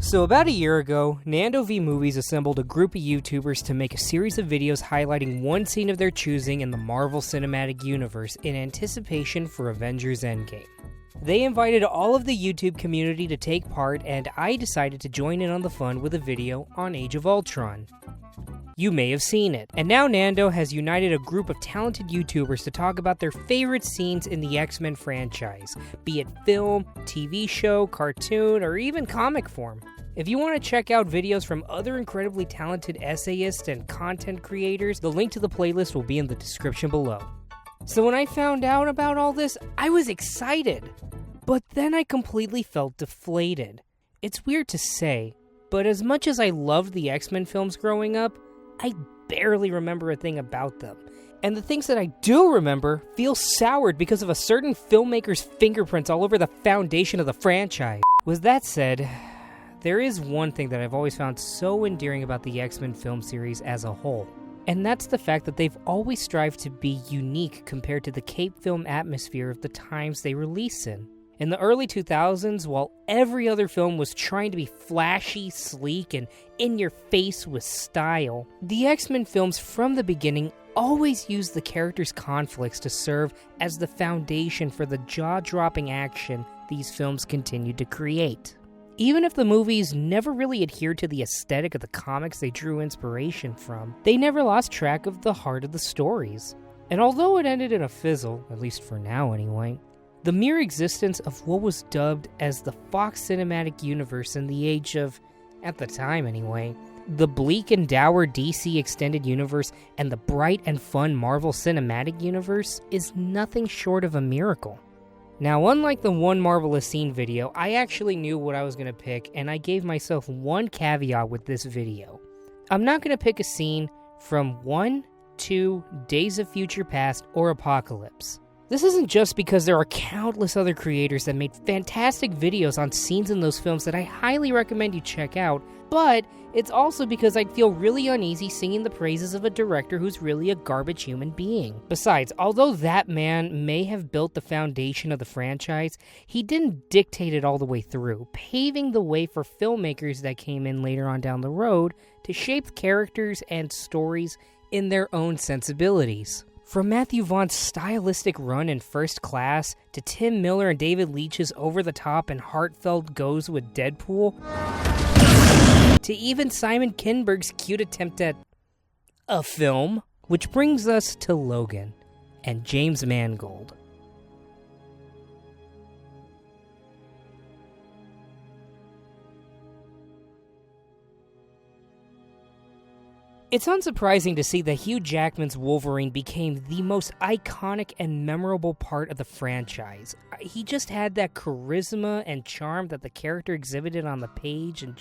So about a year ago, Nando v Movies assembled a group of YouTubers to make a series of videos highlighting one scene of their choosing in the Marvel Cinematic Universe in anticipation for Avengers Endgame. They invited all of the YouTube community to take part, and I decided to join in on the fun with a video on Age of Ultron. You may have seen it. And now Nando has united a group of talented YouTubers to talk about their favorite scenes in the X-Men franchise, be it film, TV show, cartoon, or even comic form. If you want to check out videos from other incredibly talented essayists and content creators, the link to the playlist will be in the description below. So when I found out about all this, I was excited. But then I completely felt deflated. It's weird to say, but as much as I loved the X-Men films growing up, I barely remember a thing about them. And the things that I do remember feel soured because of a certain filmmaker's fingerprints all over the foundation of the franchise. With that said, there is one thing that I've always found so endearing about the X-Men film series as a whole. And that's the fact that they've always strived to be unique compared to the cape film atmosphere of the times they release in. In the early 2000s, while every other film was trying to be flashy, sleek, and in-your-face with style, the X-Men films from the beginning always used the characters' conflicts to serve as the foundation for the jaw-dropping action these films continued to create. Even if the movies never really adhered to the aesthetic of the comics they drew inspiration from, they never lost track of the heart of the stories. And although it ended in a fizzle, at least for now anyway, the mere existence of what was dubbed as the Fox Cinematic Universe in the age of, at the time anyway, the bleak and dour DC Extended Universe and the bright and fun Marvel Cinematic Universe is nothing short of a miracle. Now, unlike the One Marvelous Scene video, I actually knew what I was going to pick, and I gave myself one caveat with this video. I'm not going to pick a scene from 1, 2, Days of Future Past, or Apocalypse. This isn't just because there are countless other creators that made fantastic videos on scenes in those films that I highly recommend you check out, but it's also because I'd feel really uneasy singing the praises of a director who's really a garbage human being. Besides, although that man may have built the foundation of the franchise, he didn't dictate it all the way through, paving the way for filmmakers that came in later on down the road to shape characters and stories in their own sensibilities. From Matthew Vaughn's stylistic run in First Class, to Tim Miller and David Leitch's over-the-top and heartfelt goes with Deadpool, to even Simon Kinberg's cute attempt at a film, which brings us to Logan and James Mangold. It's unsurprising to see that Hugh Jackman's Wolverine became the most iconic and memorable part of the franchise. He just had that charisma and charm that the character exhibited on the page and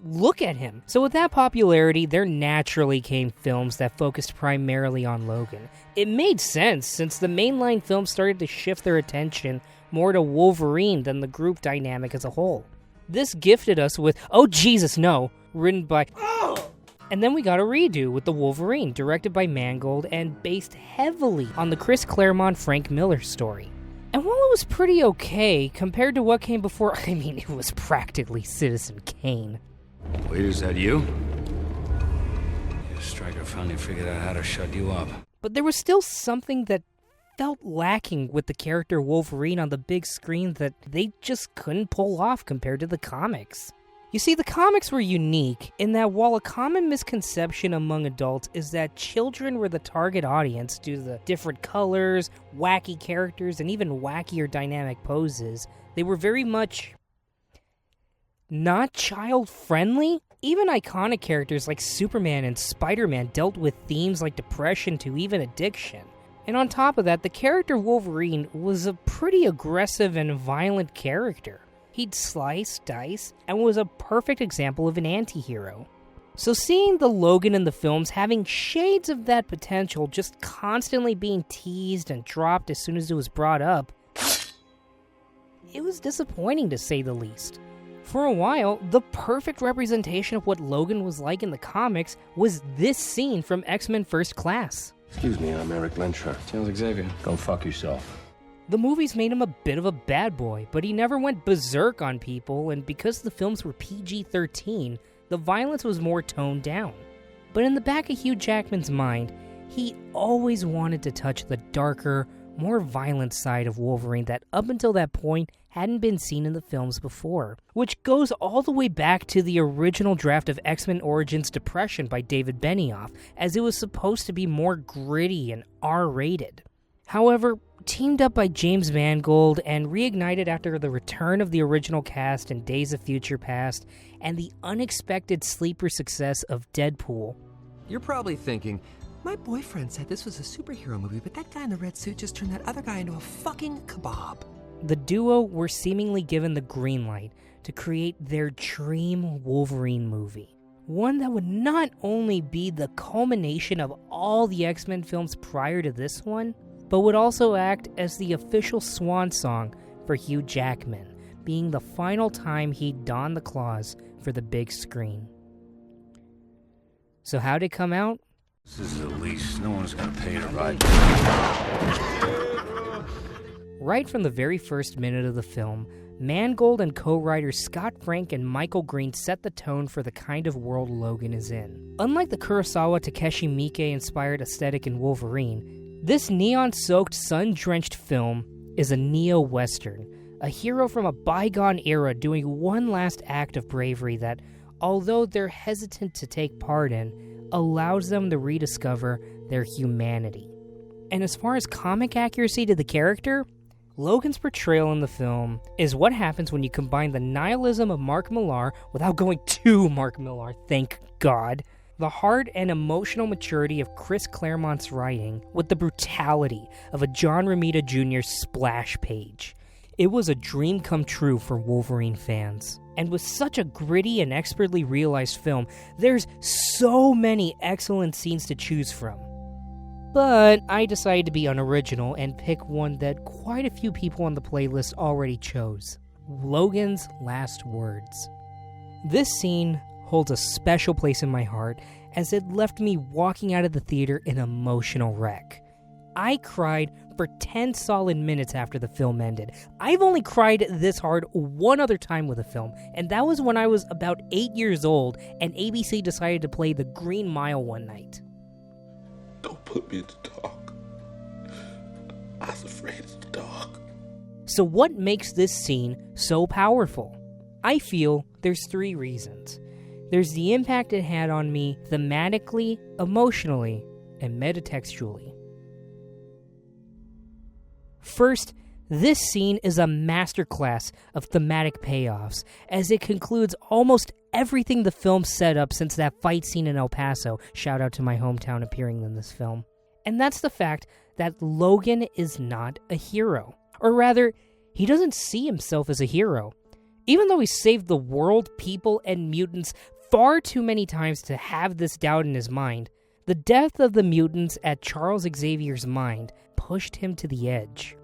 look at him. So with that popularity, there naturally came films that focused primarily on Logan. It made sense since the mainline films started to shift their attention more to Wolverine than the group dynamic as a whole. This gifted us with Oh Jesus No, written by... And then we got a redo with The Wolverine, directed by Mangold and based heavily on the Chris Claremont-Frank Miller story. And while it was pretty okay, compared to what came before, it was practically Citizen Kane. Wait, is that you? Your striker finally figured out how to shut you up. But there was still something that felt lacking with the character Wolverine on the big screen that they just couldn't pull off compared to the comics. You see, the comics were unique in that while a common misconception among adults is that children were the target audience due to the different colors, wacky characters, and even wackier dynamic poses, they were very much not child-friendly. Even iconic characters like Superman and Spider-Man dealt with themes like depression to even addiction. And on top of that, the character Wolverine was a pretty aggressive and violent character. He'd slice, dice, and was a perfect example of an anti-hero. So seeing the Logan in the films having shades of that potential just constantly being teased and dropped as soon as it was brought up, it was disappointing to say the least. For a while, the perfect representation of what Logan was like in the comics was this scene from X-Men First Class. Excuse me, I'm Eric Lensher. Tell Xavier. Go fuck yourself. The movies made him a bit of a bad boy, but he never went berserk on people, and because the films were PG-13, the violence was more toned down. But in the back of Hugh Jackman's mind, he always wanted to touch the darker, more violent side of Wolverine that up until that point hadn't been seen in the films before, which goes all the way back to the original draft of X-Men Origins Depression by David Benioff, as it was supposed to be more gritty and R-rated. However, teamed up by James Mangold and reignited after the return of the original cast in Days of Future Past and the unexpected sleeper success of Deadpool. You're probably thinking, my boyfriend said this was a superhero movie, but that guy in the red suit just turned that other guy into a fucking kebab. The duo were seemingly given the green light to create their dream Wolverine movie. One that would not only be the culmination of all the X-Men films prior to this one, but would also act as the official swan song for Hugh Jackman, being the final time he'd don the claws for the big screen. So how'd it come out? This is a lease. No one's gonna pay to ride. Right from the very first minute of the film, Mangold and co-writers Scott Frank and Michael Green set the tone for the kind of world Logan is in. Unlike the Kurosawa Takeshi Miike-inspired aesthetic in Wolverine, this neon-soaked, sun-drenched film is a neo-western, a hero from a bygone era doing one last act of bravery that, although they're hesitant to take part in, allows them to rediscover their humanity. And as far as comic accuracy to the character, Logan's portrayal in the film is what happens when you combine the nihilism of Mark Millar, without going too Mark Millar, thank God, the heart and emotional maturity of Chris Claremont's writing, with the brutality of a John Romita Jr. splash page. It was a dream come true for Wolverine fans. And with such a gritty and expertly realized film, there's so many excellent scenes to choose from. But I decided to be unoriginal and pick one that quite a few people on the playlist already chose. Logan's last words. This scene holds a special place in my heart as it left me walking out of the theater an emotional wreck. I cried for 10 solid minutes after the film ended. I've only cried this hard one other time with a film, and that was when I was about 8 years old and ABC decided to play The Green Mile one night. Don't put me in the dark. I was afraid of the dark. So what makes this scene so powerful? I feel there's 3 reasons. There's the impact it had on me thematically, emotionally, and metatextually. First, this scene is a masterclass of thematic payoffs, as it concludes almost everything the film set up since that fight scene in El Paso, shout out to my hometown appearing in this film. And that's the fact that Logan is not a hero. Or rather, he doesn't see himself as a hero. Even though he saved the world, people, and mutants far too many times to have this doubt in his mind, the death of the mutants at Charles Xavier's mind pushed him to the edge.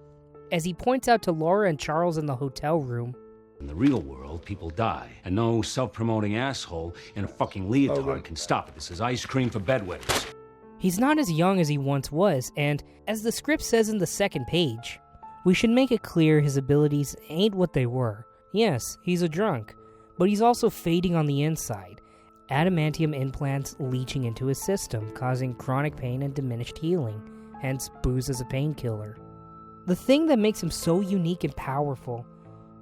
As he points out to Laura and Charles in the hotel room, In the real world, people die, and no self-promoting asshole in a fucking leotard can stop it. This is ice cream for bedwetters. he's not as young as he once was, and as the script says in the second page, we should make it clear his abilities ain't what they were. Yes, he's a drunk, but he's also fading on the inside. Adamantium implants leaching into his system, causing chronic pain and diminished healing, hence booze as a painkiller. The thing that makes him so unique and powerful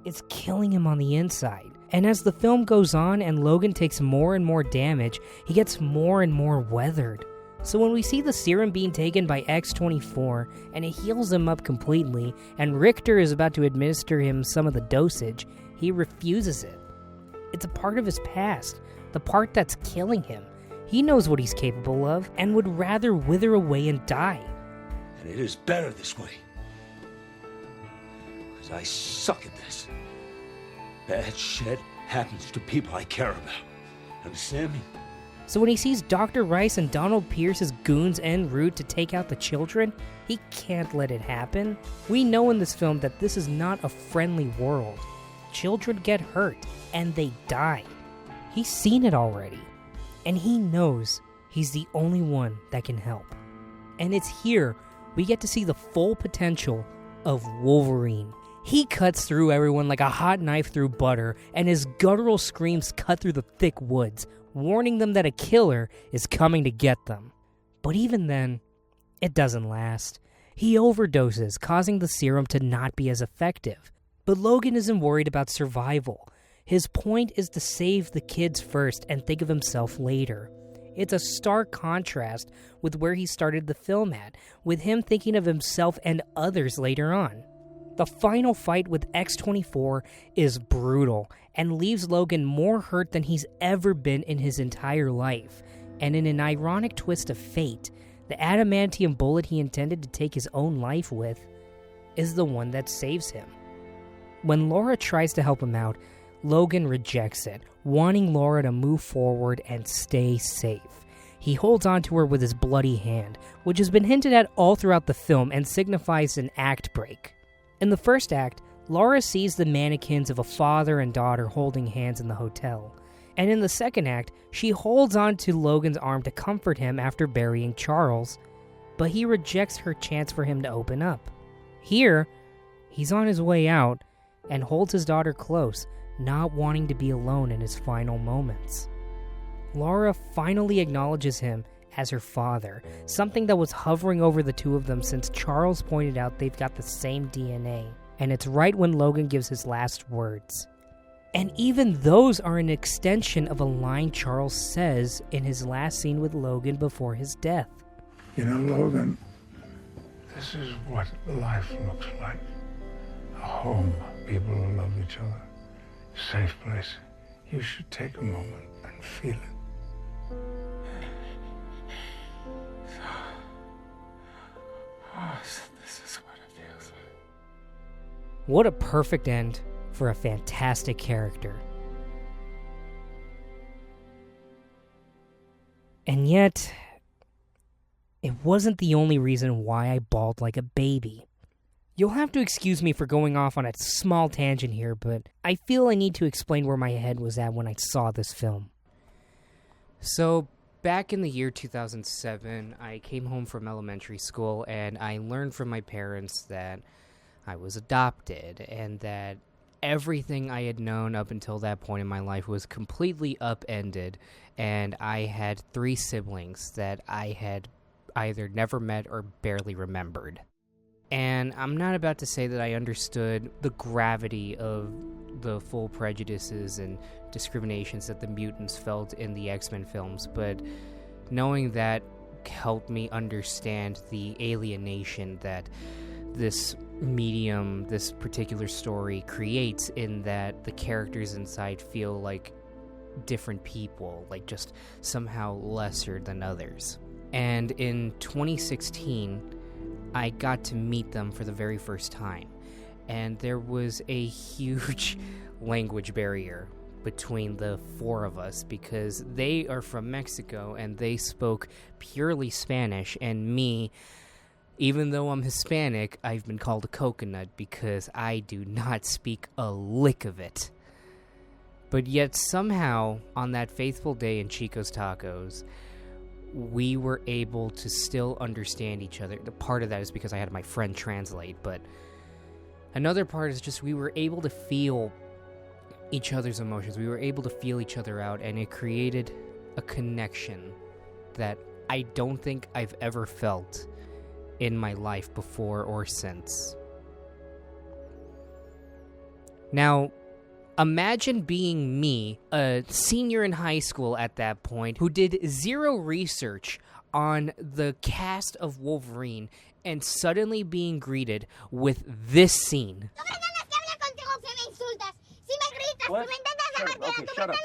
is killing him on the inside. And as the film goes on and Logan takes more and more damage, he gets more and more weathered. So when we see the serum being taken by X-24 and it heals him up completely, and Richter is about to administer him some of the dosage, he refuses it. It's a part of his past, the part that's killing him. He knows what he's capable of and would rather wither away and die. And it is better this way. Because I suck at this. Bad shit happens to people I care about. Understand me? So when he sees Dr. Rice and Donald Pierce's goons en route to take out the children, he can't let it happen. We know in this film that this is not a friendly world. Children get hurt, and they die. He's seen it already, and he knows he's the only one that can help. And it's here we get to see the full potential of Wolverine. He cuts through everyone like a hot knife through butter, and his guttural screams cut through the thick woods, warning them that a killer is coming to get them. But even then, it doesn't last. He overdoses, causing the serum to not be as effective. But Logan isn't worried about survival. His point is to save the kids first and think of himself later. It's a stark contrast with where he started the film at, with him thinking of himself and others later on. The final fight with X-24 is brutal and leaves Logan more hurt than he's ever been in his entire life. And in an ironic twist of fate, the adamantium bullet he intended to take his own life with is the one that saves him. When Laura tries to help him out, Logan rejects it, wanting Laura to move forward and stay safe. He holds onto her with his bloody hand, which has been hinted at all throughout the film and signifies an act break. In the first act, Laura sees the mannequins of a father and daughter holding hands in the hotel. And in the second act, she holds on to Logan's arm to comfort him after burying Charles, but he rejects her chance for him to open up. Here, he's on his way out and holds his daughter close, not wanting to be alone in his final moments. Laura finally acknowledges him as her father, something that was hovering over the two of them since Charles pointed out they've got the same DNA, and it's right when Logan gives his last words. And even those are an extension of a line Charles says in his last scene with Logan before his death. You know, Logan, this is what life looks like. A home, people who love each other, a safe place. You should take a moment and feel it. This is what it feels like. What a perfect end for a fantastic character. And yet, it wasn't the only reason why I bawled like a baby. You'll have to excuse me for going off on a small tangent here, but I feel I need to explain where my head was at when I saw this film. So, back in the year 2007, I came home from elementary school and I learned from my parents that I was adopted and that everything I had known up until that point in my life was completely upended, and I had 3 siblings that I had either never met or barely remembered. And I'm not about to say that I understood the gravity of the full prejudices and discriminations that the mutants felt in the X-Men films, but knowing that helped me understand the alienation that this medium, this particular story creates, in that the characters inside feel like different people, like just somehow lesser than others. And in 2016, I got to meet them for the very first time, and there was a huge language barrier between the 4 of us because they are from Mexico and they spoke purely Spanish, and me, even though I'm Hispanic, I've been called a coconut because I do not speak a lick of it. But yet somehow, on that faithful day in Chico's Tacos, we were able to still understand each other. The part of that is because I had my friend translate, but another part is just we were able to feel each other's emotions. We were able to feel each other out, and it created a connection that I don't think I've ever felt in my life before or since. Now, imagine being me, a senior in high school at that point, who did 0 research on the cast of Wolverine, and suddenly being greeted with this scene. What? Okay, shut up.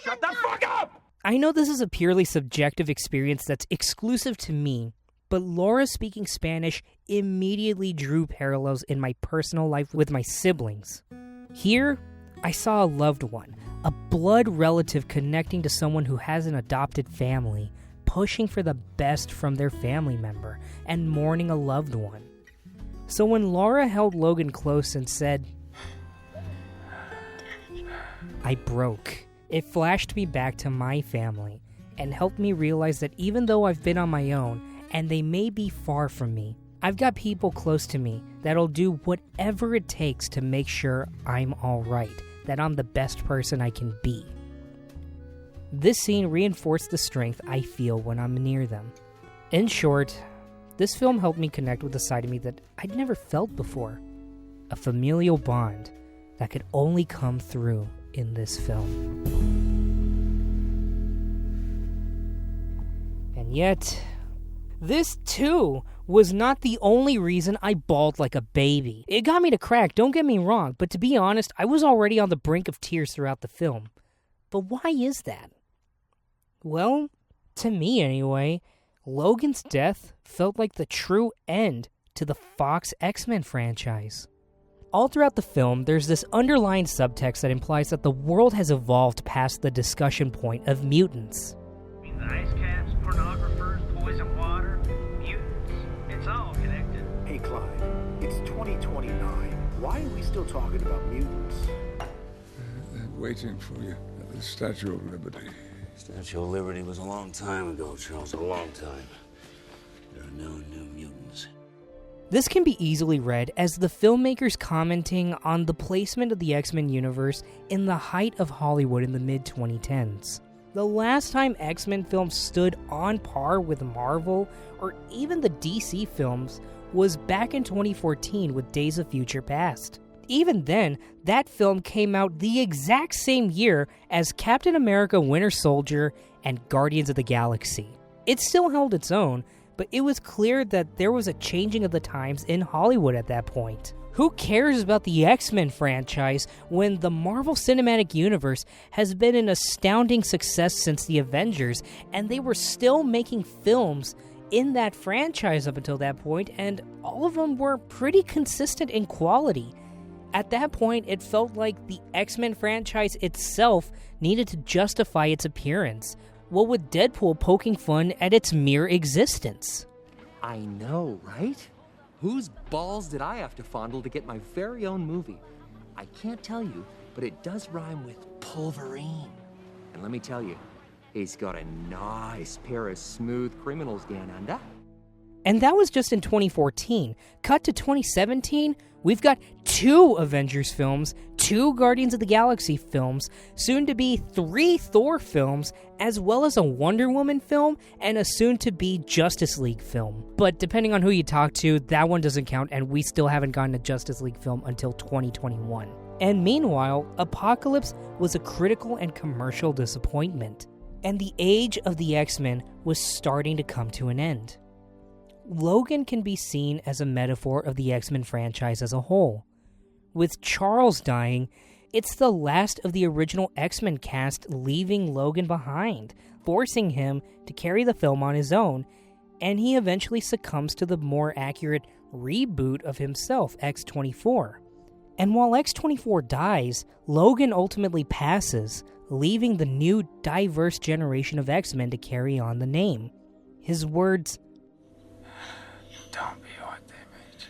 Shut the fuck up! I know this is a purely subjective experience that's exclusive to me, but Laura speaking Spanish immediately drew parallels in my personal life with my siblings. Here, I saw a loved one, a blood relative connecting to someone who has an adopted family, pushing for the best from their family member, and mourning a loved one. So when Laura held Logan close and said, I broke, it flashed me back to my family, and helped me realize that even though I've been on my own, and they may be far from me, I've got people close to me that'll do whatever it takes to make sure I'm alright, that I'm the best person I can be. This scene reinforced the strength I feel when I'm near them. In short, this film helped me connect with a side of me that I'd never felt before. A familial bond that could only come through in this film. And yet, this too was not the only reason I bawled like a baby. It got me to crack, don't get me wrong, but to be honest, I was already on the brink of tears throughout the film. But why is that? Well, to me anyway, Logan's death felt like the true end to the Fox X-Men franchise. All throughout the film, there's this underlying subtext that implies that the world has evolved past the discussion point of mutants. The ice caps, pornographers, poison water, mutants, it's all connected. Hey Clyde, it's 2029. Why are we still talking about mutants? They're waiting for you at the Statue of Liberty. Statue of Liberty was a long time ago, Charles, a long time. There are no new mutants. This can be easily read as the filmmakers commenting on the placement of the X-Men universe in the height of Hollywood in the mid-2010s. The last time X-Men films stood on par with Marvel or even the DC films was back in 2014 with Days of Future Past. Even then, that film came out the exact same year as Captain America: Winter Soldier and Guardians of the Galaxy. It still held its own, but it was clear that there was a changing of the times in Hollywood at that point. Who cares about the X-Men franchise when the Marvel Cinematic Universe has been an astounding success since the Avengers, and they were still making films in that franchise up until that point, and all of them were pretty consistent in quality. At that point, it felt like the X-Men franchise itself needed to justify its appearance, what with Deadpool poking fun at its mere existence. I know, right? Whose balls did I have to fondle to get my very own movie? I can't tell you, but it does rhyme with Pulverine. And let me tell you, he's got a nice pair of smooth criminals down under. And that was just in 2014. Cut to 2017, we've got 2 Avengers films, 2 Guardians of the Galaxy films, soon to be 3 Thor films, as well as a Wonder Woman film and a soon-to-be Justice League film. But depending on who you talk to, that one doesn't count, and we still haven't gotten a Justice League film until 2021. And meanwhile, Apocalypse was a critical and commercial disappointment, and the age of the X-Men was starting to come to an end. Logan can be seen as a metaphor of the X-Men franchise as a whole. With Charles dying, it's the last of the original X-Men cast leaving Logan behind, forcing him to carry the film on his own, and he eventually succumbs to the more accurate reboot of himself, X-24. And while X-24 dies, Logan ultimately passes, leaving the new, diverse generation of X-Men to carry on the name. His words, Don't be what they made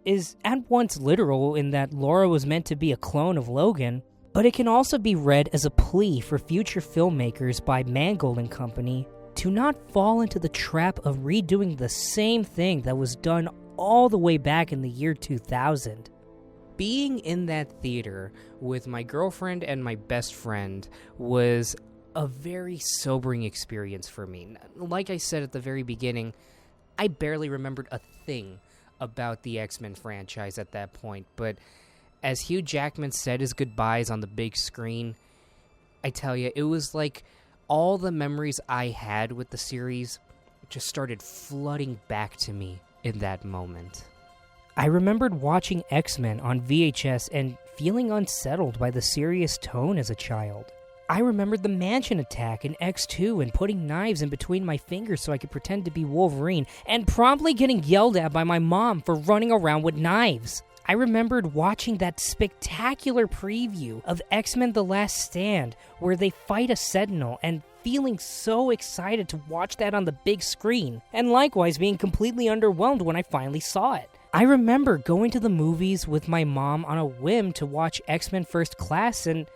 you. is at once literal in that Laura was meant to be a clone of Logan, but it can also be read as a plea for future filmmakers by Mangold and Company to not fall into the trap of redoing the same thing that was done all the way back in the year 2000. Being in that theater with my girlfriend and my best friend was a very sobering experience for me. Like I said at the very beginning, I barely remembered a thing about the X-Men franchise at that point, but as Hugh Jackman said his goodbyes on the big screen, I tell you, it was like all the memories I had with the series just started flooding back to me in that moment. I remembered watching X-Men on VHS and feeling unsettled by the serious tone as a child. I remembered the mansion attack in X2 and putting knives in between my fingers so I could pretend to be Wolverine, and promptly getting yelled at by my mom for running around with knives. I remembered watching that spectacular preview of X-Men The Last Stand where they fight a Sentinel and feeling so excited to watch that on the big screen, and likewise being completely underwhelmed when I finally saw it. I remember going to the movies with my mom on a whim to watch X-Men First Class and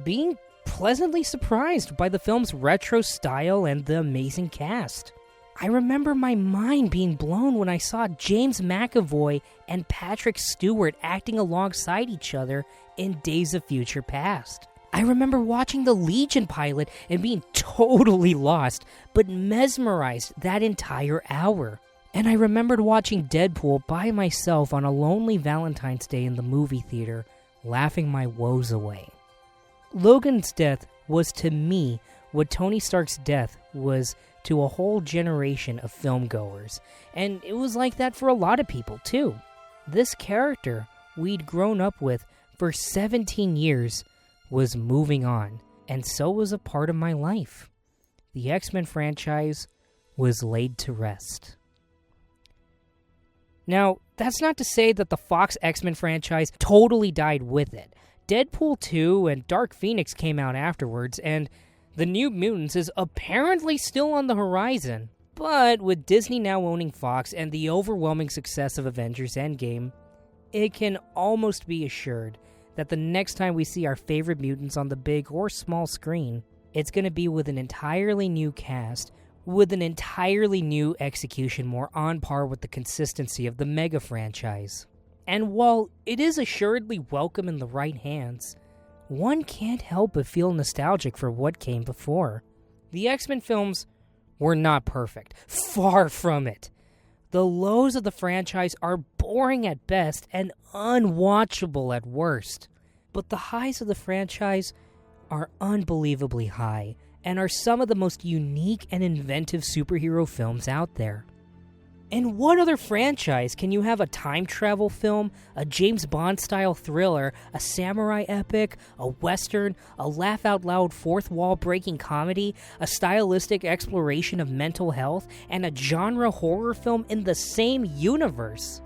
being pleasantly surprised by the film's retro style and the amazing cast. I remember my mind being blown when I saw James McAvoy and Patrick Stewart acting alongside each other in Days of Future Past. I remember watching the Legion pilot and being totally lost, but mesmerized that entire hour. And I remembered watching Deadpool by myself on a lonely Valentine's Day in the movie theater, laughing my woes away. Logan's death was to me what Tony Stark's death was to a whole generation of filmgoers, and it was like that for a lot of people too. This character we'd grown up with for 17 years was moving on, and so was a part of my life. The X-Men franchise was laid to rest. Now, that's not to say that the Fox X-Men franchise totally died with it. Deadpool 2 and Dark Phoenix came out afterwards, and The New Mutants is apparently still on the horizon. But with Disney now owning Fox and the overwhelming success of Avengers Endgame, it can almost be assured that the next time we see our favorite mutants on the big or small screen, it's going to be with an entirely new cast, with an entirely new execution more on par with the consistency of the mega franchise. And while it is assuredly welcome in the right hands, one can't help but feel nostalgic for what came before. The X-Men films were not perfect. Far from it. The lows of the franchise are boring at best and unwatchable at worst. But the highs of the franchise are unbelievably high and are some of the most unique and inventive superhero films out there. In what other franchise can you have a time travel film, a James Bond-style thriller, a samurai epic, a western, a laugh-out-loud fourth-wall-breaking comedy, a stylistic exploration of mental health, and a genre horror film in the same universe?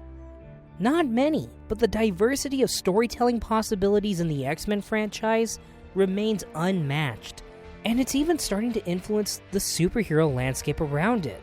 Not many, but the diversity of storytelling possibilities in the X-Men franchise remains unmatched, and it's even starting to influence the superhero landscape around it.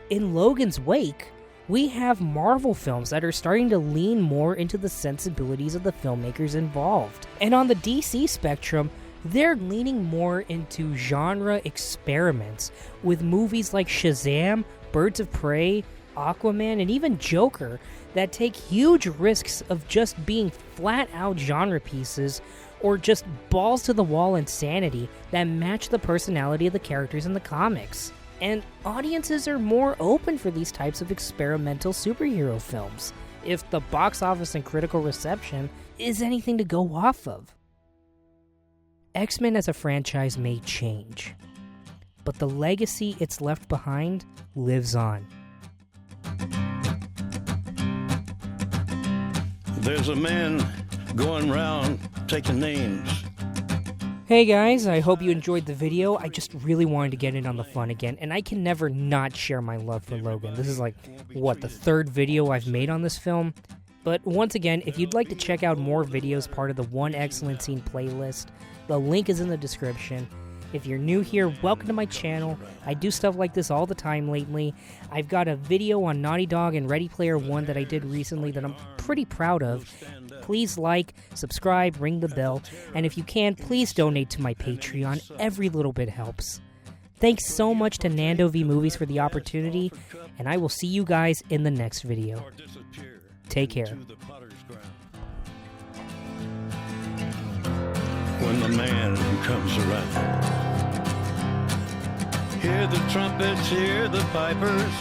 In Logan's wake, we have Marvel films that are starting to lean more into the sensibilities of the filmmakers involved. And on the DC spectrum, they're leaning more into genre experiments with movies like Shazam, Birds of Prey, Aquaman, and even Joker that take huge risks of just being flat-out genre pieces or just balls-to-the-wall insanity that match the personality of the characters in the comics. And audiences are more open for these types of experimental superhero films, if the box office and critical reception is anything to go off of. X-Men as a franchise may change, but the legacy it's left behind lives on. There's a man going around taking names. Hey guys, I hope you enjoyed the video. I just really wanted to get in on the fun again, and I can never not share my love for Logan. This is the third video I've made on this film? But once again, if you'd like to check out more videos part of the One X-Cellent Scene playlist, the link is in the description. If you're new here, welcome to my channel. I do stuff like this all the time lately. I've got a video on Naughty Dog and Ready Player One that I did recently that I'm pretty proud of. Please like, subscribe, ring the bell, and if you can, please donate to my Patreon. Every little bit helps. Thanks so much to Nando V Movies for the opportunity, and I will see you guys in the next video. Take care. When the man comes around, hear the trumpets, hear the pipers.